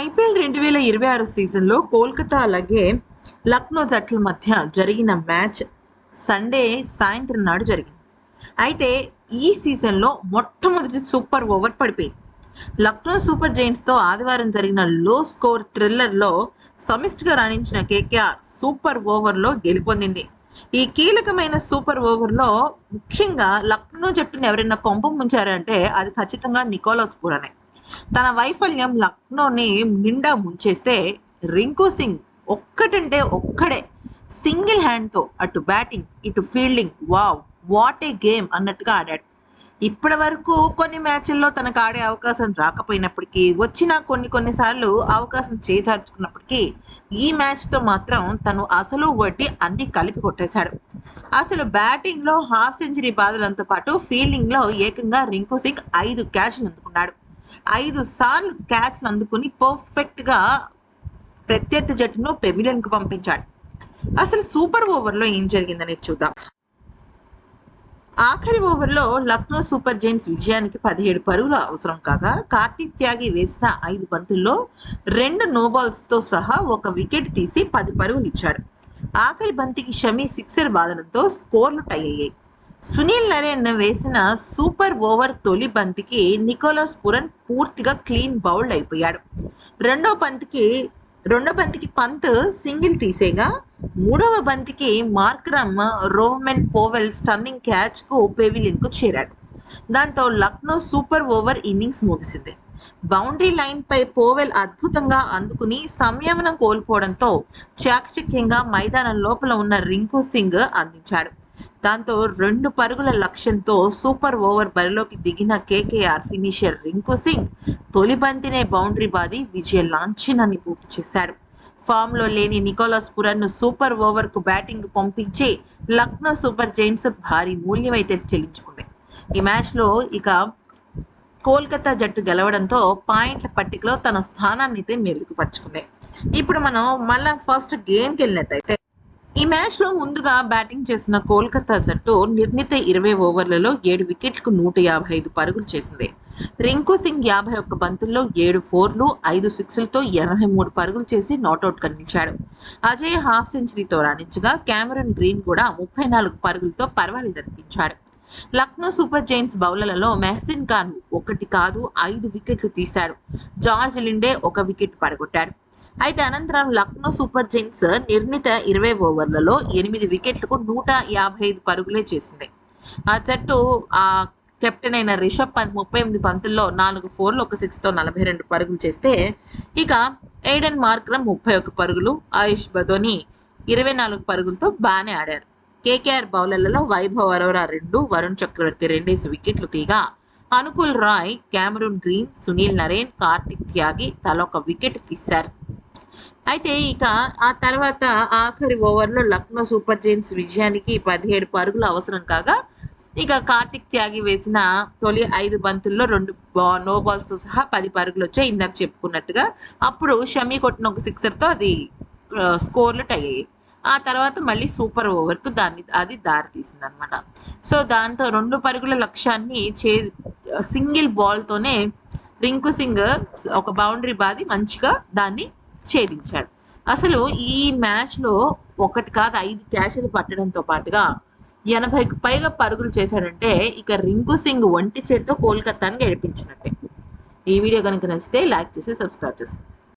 IPL 2026 సీజన్లో కోల్కతా అలాగే లక్నో జట్ల మధ్య జరిగిన మ్యాచ్ సండే సాయంత్రం నాడు జరిగింది. అయితే ఈ సీజన్లో మొట్టమొదటి సూపర్ ఓవర్ పడిపోయింది. లక్నో సూపర్ జైంట్స్తో ఆదివారం జరిగిన లో స్కోర్ థ్రిల్లర్లో సమిష్టిగా రాణించిన కేకేఆర్ సూపర్ ఓవర్లో గెలుపొందింది. ఈ కీలకమైన సూపర్ ఓవర్లో ముఖ్యంగా లక్నో జట్టును ఎవరైనా కొంప ముంచారంటే అది ఖచ్చితంగా నికోలస్ పూరనే. తన వైఫల్యం లక్నోని నిండా ముంచేస్తే రింకు సింగ్ ఒక్కటంటే ఒక్కడే సింగిల్ హ్యాండ్తో అటు బ్యాటింగ్ ఇటు ఫీల్డింగ్ వాట్ ఏ గేమ్ అన్నట్టుగా ఆడాడు. ఇప్పటి వరకు కొన్ని మ్యాచ్ల్లో తనకు ఆడే అవకాశం రాకపోయినప్పటికీ వచ్చిన కొన్నిసార్లు అవకాశం చేజార్చుకున్నప్పటికీ ఈ మ్యాచ్తో మాత్రం తను అసలు వడ్డీ అన్ని కలిపి కొట్టేశాడు. అసలు బ్యాటింగ్లో హాఫ్ సెంచరీ బాధలంతో పాటు ఫీల్డింగ్లో ఏకంగా రింకు సింగ్ 5 క్యాచ్లు అందుకున్నాడు. 5 సార్లు క్యాచ్లు అందుకుని పర్ఫెక్ట్గా ప్రత్యర్థి జట్టును పెవిలియన్కు పంపించాడు. అసలు సూపర్ ఓవర్లో ఏం జరిగిందనేది చూద్దాం. ఆఖరి ఓవర్లో లక్నో సూపర్ జైంట్స్ విజయానికి 17 పరుగులు అవసరం కాగా కార్తీక్ త్యాగి వేసిన 5 బంతుల్లో 2 నోబాల్స్తో సహా 1 వికెట్ తీసి 10 పరుగులు ఇచ్చాడు. ఆఖరి బంతికి షమి సిక్సర్ బాదడంతో స్కోర్లు టై అయ్యాయి. సునీల్ నరేన్ వేసిన సూపర్ ఓవర్ తొలి బంతికి నికోలస్ పూరన్ పూర్తిగా క్లీన్ బౌల్డ్ అయిపోయాడు. రెండో బంతికి పంత్ సింగిల్ తీసేగా మూడవ బంతికి మార్క్రమ్ రోహ్మెన్ పోవెల్ స్టన్నింగ్ క్యాచ్కు పెవిలియన్కు చేరాడు. దాంతో లక్నో సూపర్ ఓవర్ ఇన్నింగ్స్ ముగిసింది. బౌండరీ లైన్పై పోవెల్ అద్భుతంగా అందుకుని సంయమనం కోల్పోవడంతో చాకచక్యంగా మైదానం లోపల ఉన్న రింకు సింగ్ అందించాడు. దాంతో 2 పరుగుల లక్ష్యంతో సూపర్ ఓవర్ బరిలోకి దిగిన కేకేఆర్ ఫినిషర్ రింకు సింగ్ తొలి బంతినే బౌండరీ బాది విజయ లాంఛనాన్ని పూర్తి చేశాడు. ఫామ్లో లేని నికోలస్ పూరన్ను సూపర్ ఓవర్కు బ్యాటింగ్ పంపించి లక్నో సూపర్ జైంట్స్ భారీ మూల్యమైతే చెల్లించుకుంది. ఈ మ్యాచ్లో ఇక కోల్కతా జట్టు గెలవడంతో పాయింట్ల పట్టికలో తన స్థానాన్ని అయితే మెరుగుపరుచుకుంది. ఇప్పుడు మనం మళ్ళీ ఫస్ట్ గేమ్కి వెళ్ళినట్టయితే ఈ మ్యాచ్లో ముందుగా బ్యాటింగ్ చేసిన కోల్కతా జట్టు నిర్ణీత 20 ఓవర్లలో 7 వికెట్లకు 155 పరుగులు చేసింది. రింకు సింగ్ 51 బంతుల్లో 7 ఫోర్లు 5 సిక్స్లతో 83 పరుగులు చేసి నాట్అవుట్ కనిపించాడు. అజయ్ హాఫ్ సెంచరీతో రాణించగా క్యామరూన్ గ్రీన్ కూడా 34 పరుగులతో పర్వాలేదనిపించాడు. లక్నో సూపర్ జైంట్స్ బౌలర్లలో మెహసిన్ ఖాన్ 1 కాదు 5 వికెట్లు తీశాడు. జార్జ్ లిండే 1 వికెట్ పడగొట్టాడు. అయితే అనంతరం లక్నో సూపర్ జైంట్స్ నిర్ణీత 20 ఓవర్లలో 8 వికెట్లకు 155 పరుగులే చేసింది. ఆ జట్టు కెప్టెన్ అయిన రిషబ్ పంత్ 38 బంతుల్లో 4 ఫోర్లు 1 సిక్స్తో 42 పరుగులు చేస్తే ఇక ఎయిడెన్ మార్క్రమ్ 31 పరుగులు, ఆయుష్ బదోని 24 పరుగులతో బాగానే ఆడారు. కేకేఆర్ బౌలర్లలో వైభవ్ అరోరా 2, వరుణ్ చక్రవర్తి 2 వికెట్లు తీగా అనుకుల్ రాయ్, క్యామరూన్ గ్రీన్, సునీల్ నరేన్, కార్తిక్ త్యాగి తలా 1 వికెట్ తీశారు. అయితే ఇక ఆ తర్వాత ఆఖరి ఓవర్లో లక్నో సూపర్ జైంట్స్ విజయానికి 17 పరుగులు అవసరం కాగా ఇక కార్తిక్ త్యాగి వేసిన తొలి 5 బంతుల్లో 2 నో బాల్స్ సహా 10 పరుగులు వచ్చాయి. ఇందాక చెప్పుకున్నట్టుగా అప్పుడు షమి కొట్టిన 1 సిక్సర్తో అది స్కోర్లు టై అయ్యాయి. ఆ తర్వాత మళ్ళీ సూపర్ ఓవర్కు అది దారి తీసింది అనమాట. సో దాంతో 2 పరుగుల లక్ష్యాన్ని సింగిల్ బాల్తోనే రింకు సింగ్ ఒక బౌండరీ బాది మంచిగా దాన్ని ఛేదించాడు. అసలు ఈ మ్యాచ్లో 1 కాదు 5 క్యాచ్లు పట్టడంతో పాటుగా 80కు పైగా పరుగులు చేశాడంటే ఇక రింకు సింగ్ ఒంటి చేత్తో కోల్కతాని గెలిపించినట్టే. ఈ వీడియో కనుక నచ్చితే లైక్ చేసి సబ్స్క్రైబ్ చేసుకోండి.